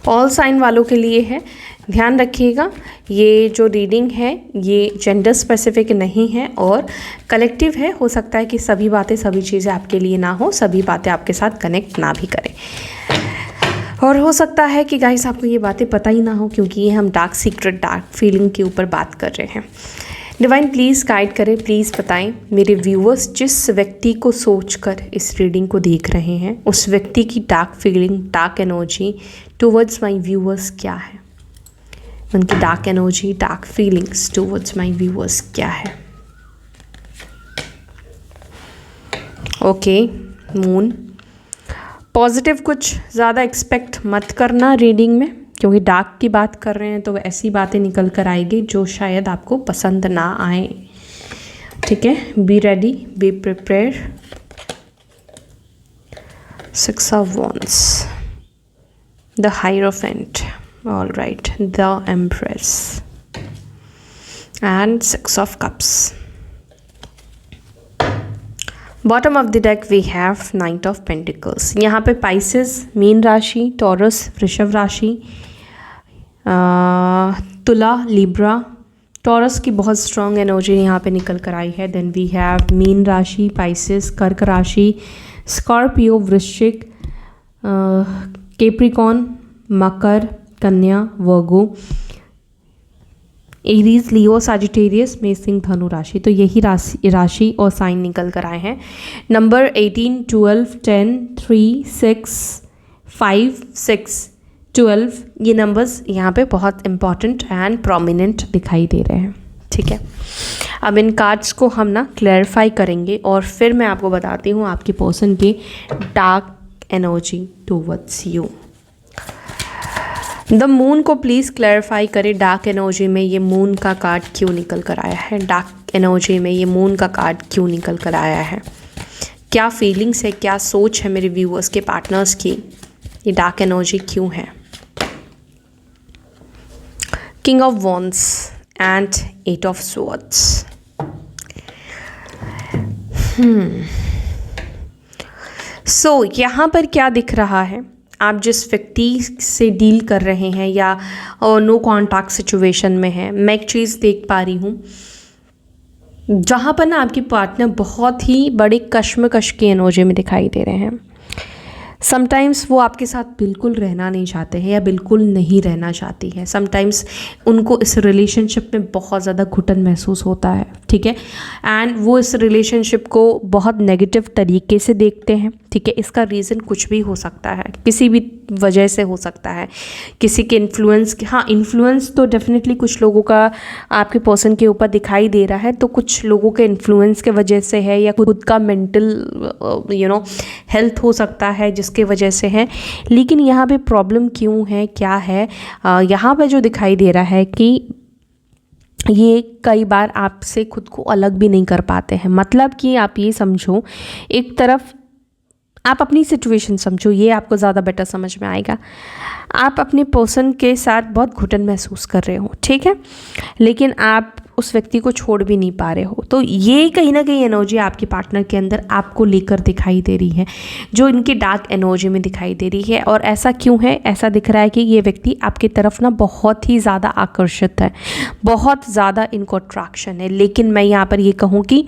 All sign वालों के लिए है। ध्यान रखिएगा, ये जो रीडिंग है ये जेंडर स्पेसिफिक नहीं है और कलेक्टिव है। हो सकता है कि सभी बातें, सभी चीज़ें आपके लिए ना हो, सभी बातें आपके साथ कनेक्ट ना भी करें, और हो सकता है कि गाइस आपको ये बातें पता ही ना हो, क्योंकि ये हम डार्क सीक्रेट, डार्क फीलिंग के ऊपर बात कर रहे हैं। डिवाइन प्लीज़ गाइड करें, प्लीज़ बताएं मेरे व्यूअर्स जिस व्यक्ति को सोचकर इस रीडिंग को देख रहे हैं, उस व्यक्ति की dark feeling, dark energy towards my viewers क्या है। उनकी dark energy, dark feelings towards my viewers क्या है। ओके, मून पॉजिटिव कुछ ज़्यादा एक्सपेक्ट मत करना रीडिंग में, क्योंकि डार्क की बात कर रहे हैं तो ऐसी बातें निकल कर आएगी जो शायद आपको पसंद ना आए। ठीक है, be ready, be prepare. 6 of Wands, the Hierophant, all right, the Empress, and 6 of Cups. Bottom of the deck we have 9 of Pentacles। यहाँ पे पाइसेस, मीन राशि, टॉरस, वृषभ राशि, तुला, लिब्रा, टॉरस की बहुत स्ट्रॉन्ग एनर्जी यहाँ पे निकल कर आई है। देन वी हैव मीन राशि, पाइसेस, कर्क राशि, स्कॉर्पियो, वृश्चिक, कैप्रिकॉर्न, मकर, कन्या, वर्गो, एरीज, लियो, सजिटेरियस, मेषिंग, धनु राशि। तो यही राशि और साइन निकल कर आए हैं। नंबर 18, 12, 10, 3, 6, 5, 6, 12, ये नंबर्स यहाँ पे बहुत इंपॉर्टेंट एंड प्रोमिनेंट दिखाई दे रहे हैं। ठीक है, अब इन कार्ड्स को हम ना क्लैरिफाई करेंगे और फिर मैं आपको बताती हूँ आपकी पर्सन की dark energy towards you. The moon को प्लीज़ क्लैरिफाई करें, डार्क एनर्जी में ये मून का कार्ड क्यों निकल कर आया है। डार्क एनर्जी में ये मून का कार्ड क्यों निकल कर आया है, क्या फीलिंग्स है, क्या सोच है मेरे व्यूअर्स के, पार्टनर्स की, ये डार्क एनर्जी क्यों है। King of wands and 8 of Swords। सो यहाँ पर क्या दिख रहा है, आप जिस व्यक्ति से डील कर रहे हैं या नो कॉन्टैक्ट सिचुएशन में है, मैं एक चीज़ देख पा रही हूँ जहाँ पर ना आपके पार्टनर बहुत ही बड़ी कश्मकश की एनर्जी में दिखाई दे रहे हैं। समटाइम्स वो आपके साथ बिल्कुल रहना नहीं चाहते हैं या बिल्कुल नहीं रहना चाहती है। समटाइम्स उनको इस रिलेशनशिप में बहुत ज़्यादा घुटन महसूस होता है। ठीक है, एंड वो इस रिलेशनशिप को बहुत नेगेटिव तरीके से देखते हैं। ठीक है, इसका रीज़न कुछ भी हो सकता है, किसी भी वजह से हो सकता है, किसी के इन्फ्लुएंस, हाँ इन्फ्लुएंस तो डेफिनेटली कुछ लोगों का आपके पर्सन के ऊपर दिखाई दे रहा है, तो कुछ लोगों के इन्फ्लुएंस के वजह से है या खुद का मेंटल हेल्थ हो सकता है जिसके वजह से है। लेकिन यहाँ पे प्रॉब्लम क्यों है, क्या है, यहाँ पे जो दिखाई दे रहा है कि ये कई बार आपसे खुद को अलग भी नहीं कर पाते हैं। मतलब कि आप ये समझो, एक तरफ आप अपनी सिचुएशन समझो, ये आपको ज़्यादा बेटर समझ में आएगा। आप अपने पर्सन के साथ बहुत घुटन महसूस कर रहे हो, ठीक है, लेकिन आप उस व्यक्ति को छोड़ भी नहीं पा रहे हो। तो ये कहीं ना कहीं एनर्जी आपके पार्टनर के अंदर आपको लेकर दिखाई दे रही है, जो इनकी डार्क एनर्जी में दिखाई दे रही है। और ऐसा क्यों है, ऐसा दिख रहा है कि ये व्यक्ति आपकी तरफ ना बहुत ही ज़्यादा आकर्षित है, बहुत ज़्यादा इनको अट्रैक्शन है। लेकिन मैं यहाँ पर ये कहूँ कि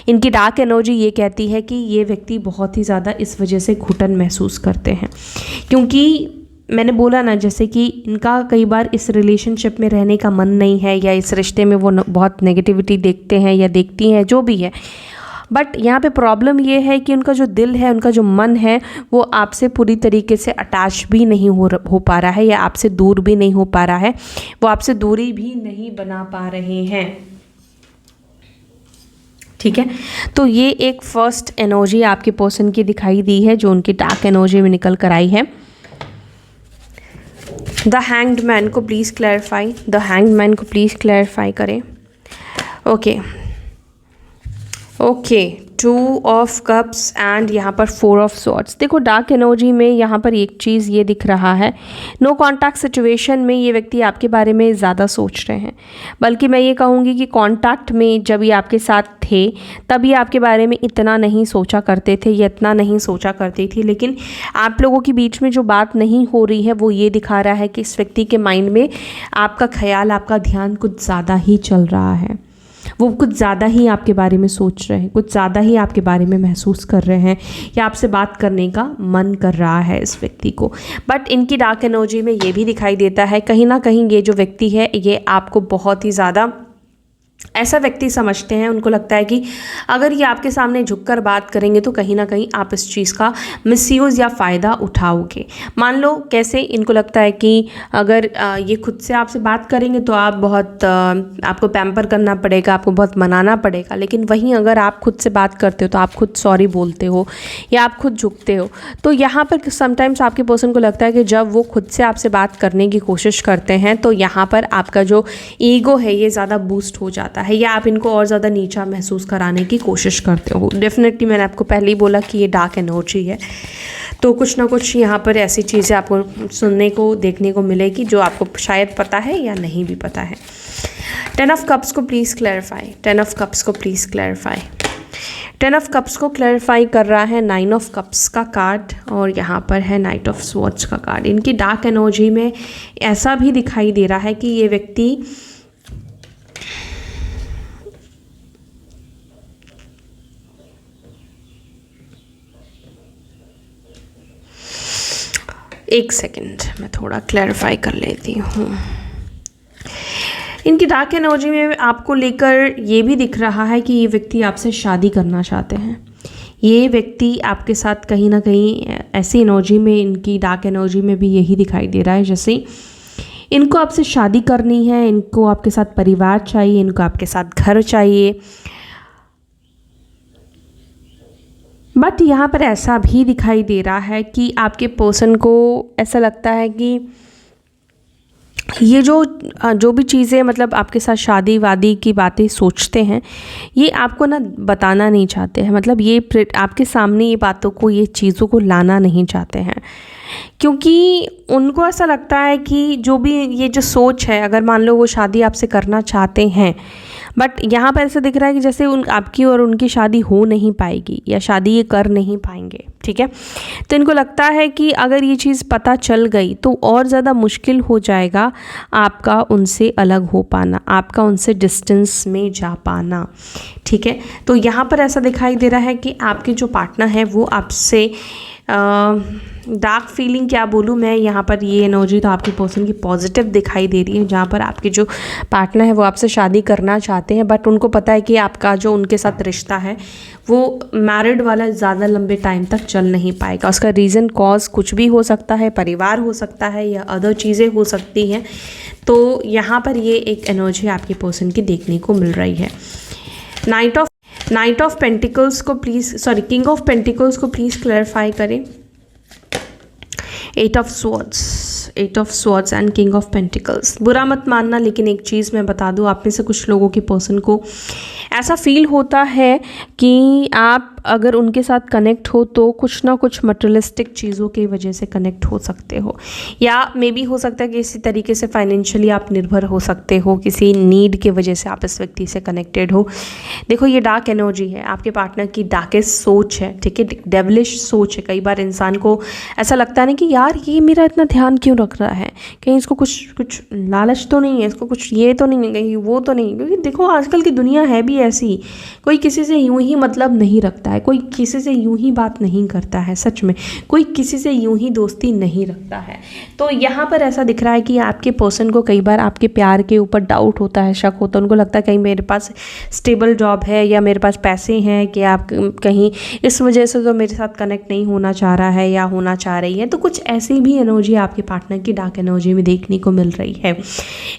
इनकी डार्क एनर्जी ये कहती है कि ये व्यक्ति बहुत ही ज़्यादा इस वजह से घुटन महसूस करते हैं, क्योंकि मैंने बोला ना जैसे कि इनका कई बार इस रिलेशनशिप में रहने का मन नहीं है, या इस रिश्ते में वो बहुत नेगेटिविटी देखते हैं या देखती हैं, जो भी है। बट यहाँ पे प्रॉब्लम ये है कि उनका जो दिल है, उनका जो मन है, वो आपसे पूरी तरीके से अटैच भी नहीं हो पा रहा है, या आपसे दूर भी नहीं हो पा रहा है, वो आपसे दूरी भी नहीं बना पा रहे हैं। ठीक है, तो ये एक फर्स्ट एनर्जी आपके पर्सन की दिखाई दी है, जो उनकी डार्क एनर्जी में निकल कर आई है। द हैंग्ड मैन को please clarify, the hanged man को प्लीज़ क्लैरिफाई करें। ओके, 2 of Cups एंड यहाँ पर 4 of Swords। देखो डार्क एनर्जी में यहाँ पर एक चीज़ ये दिख रहा है, नो कॉन्टैक्ट सिचुएशन में ये व्यक्ति आपके बारे में ज़्यादा सोच रहे हैं। बल्कि मैं ये कहूँगी कि कॉन्टैक्ट में जब ये आपके साथ थे तभी आपके बारे में इतना नहीं सोचा करते थे या इतना नहीं सोचा करती थी, लेकिन आप लोगों के बीच में जो बात नहीं हो रही है वो ये दिखा रहा है कि इस व्यक्ति के माइंड में आपका ख्याल, आपका ध्यान कुछ ज़्यादा ही चल रहा है। वो कुछ ज़्यादा ही आपके बारे में सोच रहे हैं, कुछ ज़्यादा ही आपके बारे में महसूस कर रहे हैं या आपसे बात करने का मन कर रहा है इस व्यक्ति को। बट इनकी डार्क एनर्जी में ये भी दिखाई देता है कहीं ना कहीं ये जो व्यक्ति है ये आपको बहुत ही ज़्यादा ऐसा व्यक्ति समझते हैं। उनको लगता है कि अगर ये आपके सामने झुककर बात करेंगे तो कहीं ना कहीं आप इस चीज़ का मिसयूज़ या फ़ायदा उठाओगे। मान लो कैसे, इनको लगता है कि अगर ये खुद से आपसे बात करेंगे तो आप बहुत आपको पैम्पर करना पड़ेगा, आपको बहुत मनाना पड़ेगा, लेकिन वहीं अगर आप खुद से बात करते हो तो आप खुद सॉरी बोलते हो या आप खुद झुकते हो। तो यहाँ पर समटाइम्स आपके पर्सन को लगता है कि जब वो खुद से आपसे बात करने की कोशिश करते हैं तो यहाँ पर आपका जो ईगो है ये ज़्यादा बूस्ट हो जाता है या आप इनको और ज़्यादा नीचा महसूस कराने की कोशिश करते हो। डेफिनेटली मैंने आपको पहले ही बोला कि ये डार्क एनर्जी है, तो कुछ ना कुछ यहाँ पर ऐसी चीज़ें आपको सुनने को देखने को मिलेगी जो आपको शायद पता है या नहीं भी पता है। 10 ऑफ कप्स को प्लीज़ क्लैरिफाई, 10 ऑफ कप्स को प्लीज़ क्लैरिफाई। 10 ऑफ कप्स को क्लैरिफाई कर रहा है 9 ऑफ कप्स का कार्ड और यहाँ पर है नाइट ऑफ स्वॉर्ड्स का कार्ड। इनकी डार्क एनर्जी में ऐसा भी दिखाई दे रहा है कि ये व्यक्ति एक सेकंड मैं थोड़ा क्लैरिफाई कर लेती हूँ। इनकी डार्क एनर्जी में आपको लेकर ये भी दिख रहा है कि ये व्यक्ति आपसे शादी करना चाहते हैं। ये व्यक्ति आपके साथ कहीं ना कहीं ऐसी एनर्जी में, इनकी डार्क एनर्जी में भी यही दिखाई दे रहा है जैसे इनको आपसे शादी करनी है, इनको आपके साथ परिवार चाहिए, इनको आपके साथ घर चाहिए। बट यहाँ पर ऐसा भी दिखाई दे रहा है कि आपके पर्सन को ऐसा लगता है कि ये जो भी चीज़ें मतलब आपके साथ शादी वादी की बातें सोचते हैं ये आपको ना बताना नहीं चाहते हैं। मतलब ये आपके सामने ये बातों को, ये चीज़ों को लाना नहीं चाहते हैं क्योंकि उनको ऐसा लगता है कि जो भी ये जो सोच है, अगर मान लो वो शादी आपसे करना चाहते हैं बट यहाँ पर ऐसा दिख रहा है कि जैसे आपकी और उनकी शादी हो नहीं पाएगी या शादी ये कर नहीं पाएंगे। ठीक है, तो इनको लगता है कि अगर ये चीज़ पता चल गई तो और ज़्यादा मुश्किल हो जाएगा आपका उनसे अलग हो पाना, आपका उनसे डिस्टेंस में जा पाना। ठीक है, तो यहाँ पर ऐसा दिखाई दे रहा है कि आपके जो पार्टनर है वो आपसे डार्क फीलिंग क्या बोलूँ मैं, यहाँ पर ये एनर्जी तो आपके पर्सन की पॉजिटिव दिखाई दे रही है जहाँ पर आपके जो पार्टनर है वो आपसे शादी करना चाहते हैं बट उनको पता है कि आपका जो उनके साथ रिश्ता है वो मैरिड वाला ज़्यादा लंबे टाइम तक चल नहीं पाएगा। उसका रीज़न कॉज कुछ भी हो सकता है, परिवार हो सकता है या अदर चीज़ें हो सकती हैं। तो यहाँ पर ये एक एनर्जी आपके पर्सन की देखने को मिल रही है। नाइट ऑफ पेंटिकल्स को please, sorry, king of pentacles को प्लीज़ क्लैरिफाई करें। 8 of swords and king of pentacles. बुरा मत मानना, लेकिन एक चीज़ मैं बता दूं, आप में से कुछ लोगों के पर्सन को ऐसा फील होता है कि आप अगर उनके साथ कनेक्ट हो तो कुछ ना कुछ मटेरियलिस्टिक चीज़ों की वजह से कनेक्ट हो सकते हो या मे बी हो सकता है कि इसी तरीके से फाइनेंशियली आप निर्भर हो सकते हो, किसी नीड के वजह से आप इस व्यक्ति से कनेक्टेड हो। देखो ये डार्क एनर्जी है, आपके पार्टनर की डार्केस्ट सोच है। ठीक है, डेविलिश सोच है। कई बार इंसान को ऐसा लगता है ना कि यार ये मेरा इतना ध्यान क्यों रख रहा है, कहीं इसको कुछ लालच तो नहीं है, इसको कुछ ये तो नहीं है, कहीं वो तो नहीं। क्योंकि देखो आजकल की दुनिया है भी ऐसी, कोई किसी से यूं ही मतलब नहीं रखता है, कोई किसी से यूं ही बात नहीं करता है, सच में कोई किसी से यूं ही दोस्ती नहीं रखता है। तो यहाँ पर ऐसा दिख रहा है कि आपके पर्सन को कई बार आपके प्यार के ऊपर डाउट होता है, शक होता है। उनको लगता है कहीं मेरे पास स्टेबल जॉब है या मेरे पास पैसे हैं कि आप कहीं इस वजह से तो मेरे साथ कनेक्ट नहीं होना चाह रहा है या होना चाह रही है। तो कुछ ऐसी भी एनर्जी आपके पार्टनर की डार्क एनर्जी में देखने को मिल रही है।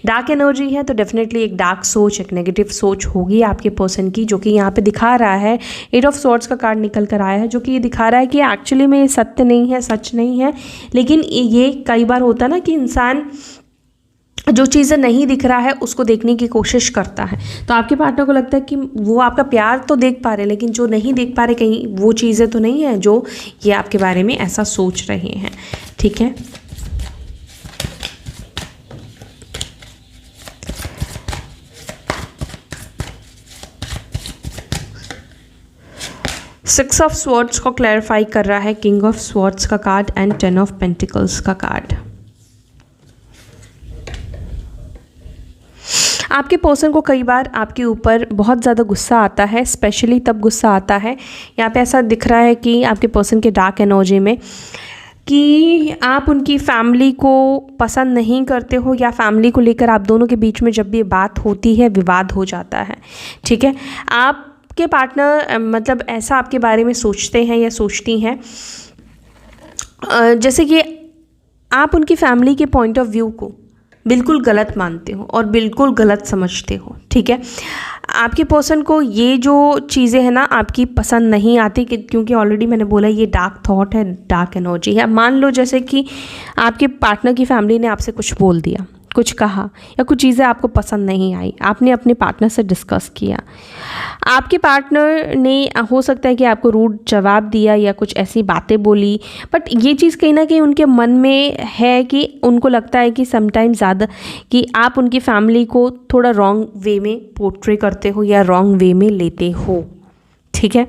डार्क एनर्जी है तो डेफिनेटली एक डार्क सोच, एक नेगेटिव सोच होगी आपके पर्सन की, जो कि यहाँ पे दिखा रहा है। 8 ऑफ स्वॉर्ड्स का कार्ड निकल कर आया है जो कि ये दिखा रहा है कि एक्चुअली में ये सत्य नहीं है, सच नहीं है। लेकिन ये कई बार होता है ना कि इंसान जो चीज़ें नहीं दिख रहा है उसको देखने की कोशिश करता है। तो आपके पार्टनर को लगता है कि वो आपका प्यार तो देख पा रहे, लेकिन जो नहीं देख पा रहे कहीं वो चीज़ें तो नहीं है जो ये आपके बारे में ऐसा सोच रहे हैं। ठीक है, सिक्स ऑफ स्वॉर्ड्स को क्लैरिफाई कर रहा है किंग ऑफ स्वॉर्ड्स का कार्ड एंड 10 ऑफ पेंटिकल्स का कार्ड। आपके पर्सन को कई बार आपके ऊपर बहुत ज़्यादा गुस्सा आता है, स्पेशली तब गुस्सा आता है, यहाँ पे ऐसा दिख रहा है कि आपके पर्सन के डार्क एनर्जी में, कि आप उनकी फैमिली को पसंद नहीं करते हो, या फैमिली को लेकर आप दोनों के बीच में जब भी बात होती है विवाद हो जाता है। ठीक है, आपके पार्टनर मतलब ऐसा आपके बारे में सोचते हैं या सोचती हैं जैसे कि आप उनकी फैमिली के पॉइंट ऑफ व्यू को बिल्कुल गलत मानते हो और बिल्कुल गलत समझते हो। ठीक है, आपके पर्सन को ये जो चीज़ें हैं ना आपकी पसंद नहीं आती, क्योंकि ऑलरेडी मैंने बोला ये डार्क थॉट है, डार्क एनर्जी है। मान लो जैसे कि आपके पार्टनर की फैमिली ने आपसे कुछ बोल दिया, कुछ कहा, या कुछ चीज़ें आपको पसंद नहीं आई, आपने अपने पार्टनर से डिस्कस किया, आपके पार्टनर ने हो सकता है कि आपको रूड जवाब दिया या कुछ ऐसी बातें बोली, बट ये चीज़ कहीं ना कहीं उनके मन में है कि उनको लगता है कि समटाइम्स ज़्यादा कि आप उनकी फैमिली को थोड़ा रॉन्ग वे में पोर्ट्रे करते हो या रॉन्ग वे में लेते हो। ठीक है,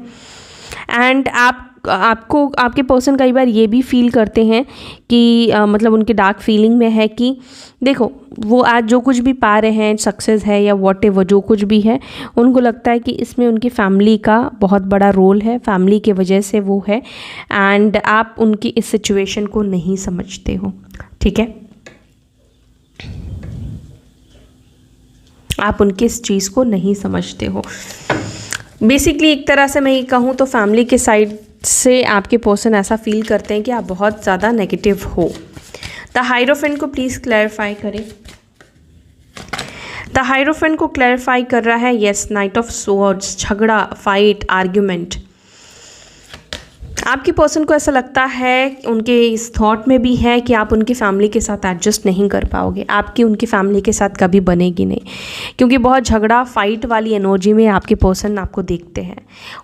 एंड आपको आपके पर्सन कई बार ये भी फील करते हैं कि मतलब उनके डार्क फीलिंग में है कि देखो वो आज जो कुछ भी पा रहे हैं, सक्सेस है या व्हाटएवर जो कुछ भी है, उनको लगता है कि इसमें उनकी फैमिली का बहुत बड़ा रोल है, फैमिली की वजह से वो है, एंड आप उनकी इस सिचुएशन को नहीं समझते हो। ठीक है, आप उनकी इस चीज़ को नहीं समझते हो। बेसिकली एक तरह से मैं ये कहूँ तो फैमिली के साइड से आपके पर्सन ऐसा फील करते हैं कि आप बहुत ज़्यादा नेगेटिव हो। द हायरोफेंट को प्लीज़ क्लैरिफाई करें। द हायरोफेंट को क्लैरिफाई कर रहा है यस, नाइट ऑफ स्वॉर्ड्स, झगड़ा, फाइट, आर्ग्यूमेंट। आपके पर्सन को ऐसा लगता है, उनके इस थॉट में भी है कि आप उनकी फैमिली के साथ एडजस्ट नहीं कर पाओगे, आपकी उनकी फैमिली के साथ कभी बनेगी नहीं, क्योंकि बहुत झगड़ा फाइट वाली एनर्जी में आपके पर्सन आपको देखते हैं।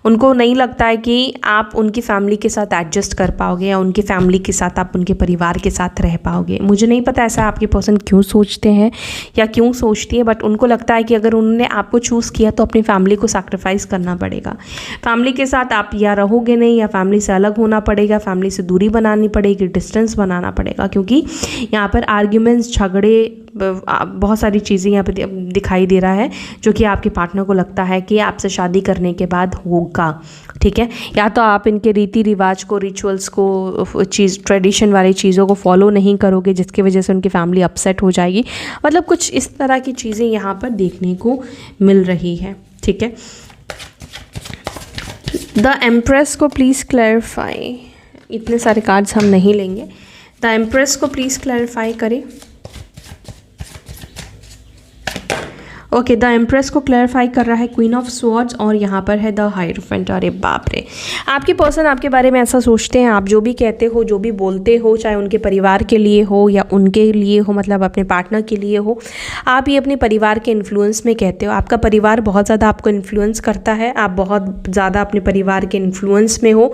उनको नहीं लगता है कि आप उनकी फैमिली के साथ एडजस्ट कर पाओगे या उनकी फैमिली के साथ आप उनके परिवार के साथ रह पाओगे। मुझे नहीं पता ऐसा आपके पर्सन क्यों सोचते हैं या क्यों सोचती है, बट उनको लगता है कि अगर उन्होंने आपको चूज़ किया तो अपनी फैमिली को सैक्रिफाइस करना पड़ेगा। फैमिली के साथ आप या रहोगे नहीं या फैमिली से अलग होना पड़ेगा, फैमिली से दूरी बनानी पड़ेगी, डिस्टेंस बनाना पड़ेगा, क्योंकि यहाँ पर आर्ग्यूमेंट्स, झगड़े, बहुत सारी चीज़ें यहाँ पे दिखाई दे रहा है जो कि आपके पार्टनर को लगता है कि आपसे शादी करने के बाद होगा। ठीक है, या तो आप इनके रीति रिवाज को, रिचुअल्स को, ट्रेडिशन वाली चीज़ों को फॉलो नहीं करोगे, जिसकी वजह से उनकी फैमिली अपसेट हो जाएगी। मतलब कुछ इस तरह की चीज़ें यहाँ पर देखने को मिल रही है। ठीक है, द एम्प्रेस को प्लीज़ क्लैरिफाई। इतने सारे कार्ड्स हम नहीं लेंगे। द एम्प्रेस को प्लीज़ क्लैरिफाई करें। ओके, द एम्प्रेस को क्लैरिफाई कर रहा है क्वीन ऑफ स्वॉर्ड्स, और यहाँ पर है द हायरोफेंट। अरे बाप रे, आपके पर्सन आपके बारे में ऐसा सोचते हैं, आप जो भी कहते हो, जो भी बोलते हो, चाहे उनके परिवार के लिए हो या उनके लिए हो, मतलब अपने पार्टनर के लिए हो, आप ये अपने परिवार के इन्फ्लुएंस में कहते हो। आपका परिवार बहुत ज़्यादा आपको इन्फ्लुएंस करता है, आप बहुत ज़्यादा अपने परिवार के इन्फ्लुएंस में हो।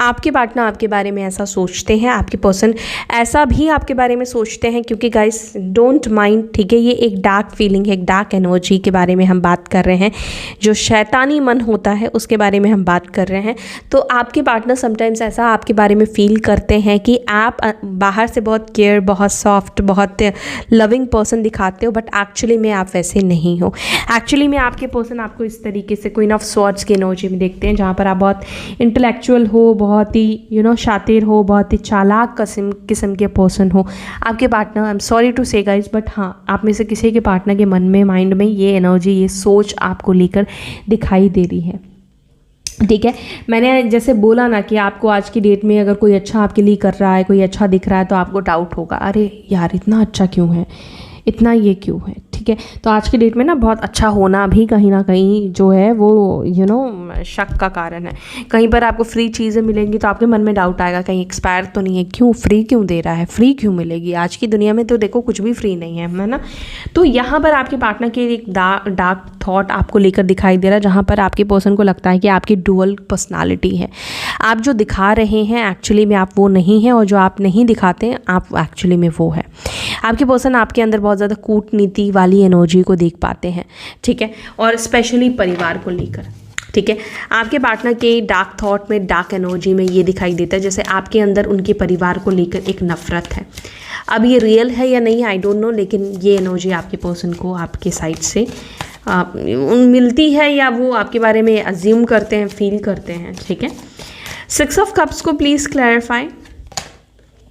आपके पार्टनर आपके बारे में ऐसा सोचते हैं, आपके पर्सन ऐसा भी आपके बारे में सोचते हैं, क्योंकि गाइस डोंट माइंड, ठीक है, ये एक डार्क फीलिंग है, एक डार्क एनर्जी के बारे में हम बात कर रहे हैं, जो शैतानी मन होता है उसके बारे में हम बात कर रहे हैं। तो आपके पार्टनर समटाइम्स ऐसा आपके बारे में फील करते हैं कि आप बाहर से बहुत केयर, बहुत सॉफ्ट, बहुत लविंग पर्सन दिखाते हो, बट एक्चुअली में आप वैसे नहीं हो। एक्चुअली में आपके पर्सन आपको इस तरीके से क्वीन ऑफ स्वॉर्ड्स की एनर्जी में देखते हैं, जहाँ पर आप बहुत इंटेलेक्चुअल हो, बहुत ही शातिर हो, बहुत ही चालाक किस्म के पर्सन हो। आपके partner, I am sorry to say guys, but हाँ, आप में से किसी के पार्टनर के मन में, माइंड में ये एनर्जी, ये सोच आपको लेकर दिखाई दे रही है। ठीक है, मैंने जैसे बोला ना कि आपको आज की डेट में अगर कोई अच्छा आपके लिए कर रहा है, कोई अच्छा दिख रहा है, तो आपको डाउट होगा, अरे यार इतना अच्छा क्यों है, इतना ये क्यों है। ठीक है, तो आज की डेट में ना बहुत अच्छा होना भी कहीं ना कहीं जो है वो शक का कारण है। कहीं पर आपको फ्री चीज़ें मिलेंगी तो आपके मन में डाउट आएगा, कहीं एक्सपायर तो नहीं है, क्यों फ्री क्यों दे रहा है, फ्री क्यों मिलेगी। आज की दुनिया में तो देखो कुछ भी फ्री नहीं है ना। तो यहाँ पर आपके पार्टनर के एक डार्क थॉट आपको लेकर दिखाई दे रहा है, जहाँ पर आपके पर्सन को लगता है कि आपकी डुअल पर्सनालिटी है। आप जो दिखा रहे हैं एक्चुअली में आप वो नहीं हैं, और जो आप नहीं दिखाते हैं आप एक्चुअली में वो है। आपके पर्सन आपके अंदर बहुत ज़्यादा कूटनीति वाली एनर्जी को देख पाते हैं। ठीक है, और स्पेशली परिवार को लेकर। ठीक है। आपके पार्टनर के डार्क थॉट में, डार्क एनर्जी में ये दिखाई देता है जैसे आपके अंदर उनके परिवार को लेकर एक नफरत है। अब ये रियल है या नहीं आई डोंट नो, लेकिन ये एनर्जी आपके पर्सन को आपके साइड से मिलती है या वो आपके बारे में अज्यूम करते हैं, फील करते हैं। ठीक है। 6 ऑफ कप्स को प्लीज़ क्लैरिफाई।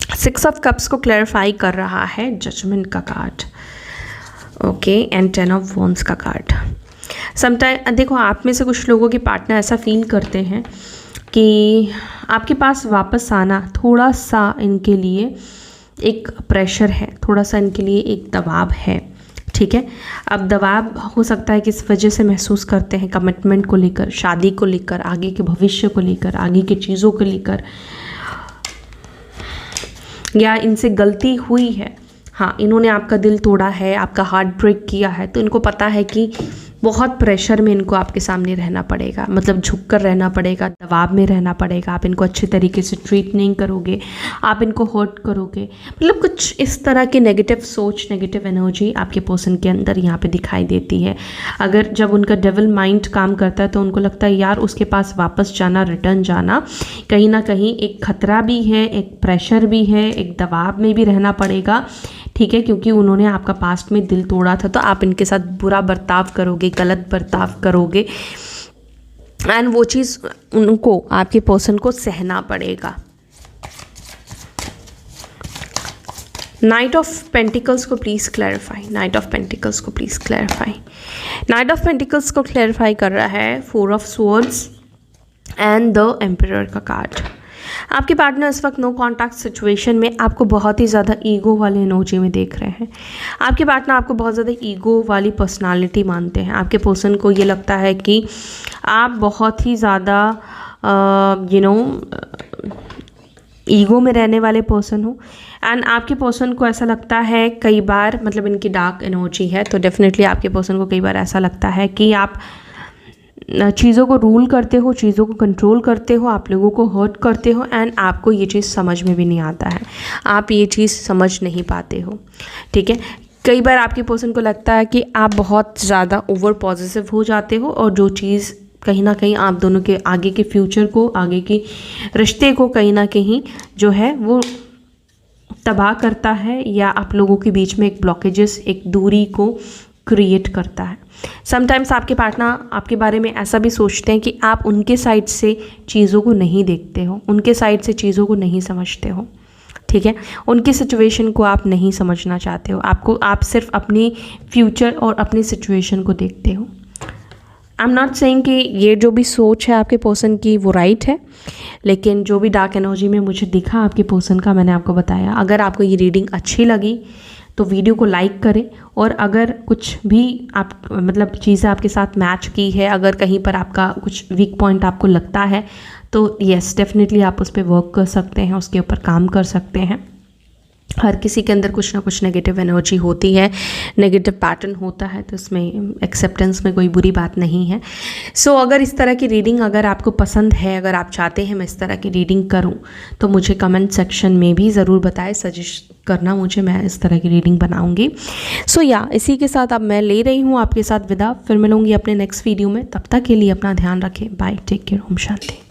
6 ऑफ कप्स को क्लैरिफाई कर रहा है जजमेंट का card, okay, and 10 of wands का कार्ड। समटाइम देखो, आप में से कुछ लोगों के पार्टनर ऐसा फील करते हैं कि आपके पास वापस आना थोड़ा सा इनके लिए एक प्रेशर है, थोड़ा सा इनके लिए एक दबाव है। ठीक है। अब दबाव हो सकता है किस वजह से महसूस करते हैं, कमिटमेंट को लेकर, शादी को लेकर, आगे के भविष्य को लेकर, आगे की चीज़ों को लेकर, या इनसे गलती हुई है। हाँ, इन्होंने आपका दिल तोड़ा है, आपका हार्ट ब्रेक किया है, तो इनको पता है कि बहुत प्रेशर में इनको आपके सामने रहना पड़ेगा, मतलब झुककर रहना पड़ेगा, दबाव में रहना पड़ेगा। आप इनको अच्छे तरीके से ट्रीट नहीं करोगे, आप इनको हर्ट करोगे, मतलब कुछ इस तरह की नेगेटिव सोच, नेगेटिव एनर्जी आपके पर्सन के अंदर यहाँ पे दिखाई देती है। अगर जब उनका डेविल माइंड काम करता है तो उनको लगता है यार उसके पास वापस जाना, रिटर्न जाना कहीं ना कहीं एक खतरा भी है, एक प्रेशर भी है, एक दबाव में भी रहना पड़ेगा। ठीक है, क्योंकि उन्होंने आपका पास्ट में दिल तोड़ा था, तो आप इनके साथ बुरा बर्ताव करोगे, गलत बर्ताव करोगे, एंड वो चीज़ उनको, आपके पर्सन को सहना पड़ेगा। नाइट ऑफ पेंटिकल्स को please clarify. Knight of pentacles को please clarify. Knight of pentacles को क्लैरिफाई कर रहा है 4 of swords and the emperor का कार्ड। आपके पार्टनर इस वक्त नो कॉन्टैक्ट सिचुएशन में आपको बहुत ही ज़्यादा ईगो वाले एनर्जी में देख रहे हैं। आपके पार्टनर आपको बहुत ज़्यादा ईगो वाली पर्सनालिटी मानते हैं। आपके पर्सन को ये लगता है कि आप बहुत ही ज़्यादा ईगो में रहने वाले पर्सन हो, एंड आपके पर्सन को ऐसा लगता है कई बार, मतलब इनकी डार्क एनर्जी है तो डेफिनेटली आपके पर्सन को कई बार ऐसा लगता है कि आप चीज़ों को रूल करते हो, चीज़ों को कंट्रोल करते हो, आप लोगों को हर्ट करते हो, एंड आपको ये चीज़ समझ में भी नहीं आता है, आप ये चीज़ समझ नहीं पाते हो। ठीक है। कई बार आपके पर्सन को लगता है कि आप बहुत ज़्यादा ओवर पॉजिटिव हो जाते हो, और जो चीज़ कहीं ना कहीं आप दोनों के आगे के फ्यूचर को, आगे के रिश्ते को कहीं ना कहीं जो है वो तबाह करता है, या आप लोगों के बीच में एक ब्लॉकेजेस, एक दूरी को क्रिएट करता है। समटाइम्स आपके पार्टनर आपके बारे में ऐसा भी सोचते हैं कि आप उनके साइड से चीज़ों को नहीं देखते हो, उनके साइड से चीज़ों को नहीं समझते हो। ठीक है। उनकी सिचुएशन को आप नहीं समझना चाहते हो, आप सिर्फ अपनी फ्यूचर और अपनी सिचुएशन को देखते हो। आई एम नॉट सेइंग कि ये जो भी सोच है आपके पर्सन की वो राइट है, लेकिन जो भी डार्क एनर्जी में मुझे दिखा आपके पर्सन का, मैंने आपको बताया। अगर आपको ये रीडिंग अच्छी लगी तो वीडियो को लाइक करें, और अगर कुछ भी आप मतलब चीज़ें आपके साथ मैच की है, अगर कहीं पर आपका कुछ वीक पॉइंट आपको लगता है तो यस डेफिनेटली आप उस पर वर्क कर सकते हैं, उसके ऊपर काम कर सकते हैं। हर किसी के अंदर कुछ ना कुछ नेगेटिव एनर्जी होती है, नेगेटिव पैटर्न होता है, तो इसमें एक्सेप्टेंस में कोई बुरी बात नहीं है। सो अगर इस तरह की रीडिंग अगर आपको पसंद है, अगर आप चाहते हैं मैं इस तरह की रीडिंग करूं, तो मुझे कमेंट सेक्शन में भी ज़रूर बताएं, सजेस्ट करना मुझे, मैं इस तरह की रीडिंग बनाऊंगी। सो या इसी के साथ अब मैं ले रही हूँ आपके साथ विदा, फिर मिलूंगी अपने नेक्स्ट वीडियो में। तब तक के लिए अपना ध्यान रखें। Bye, take care, Om Shanti.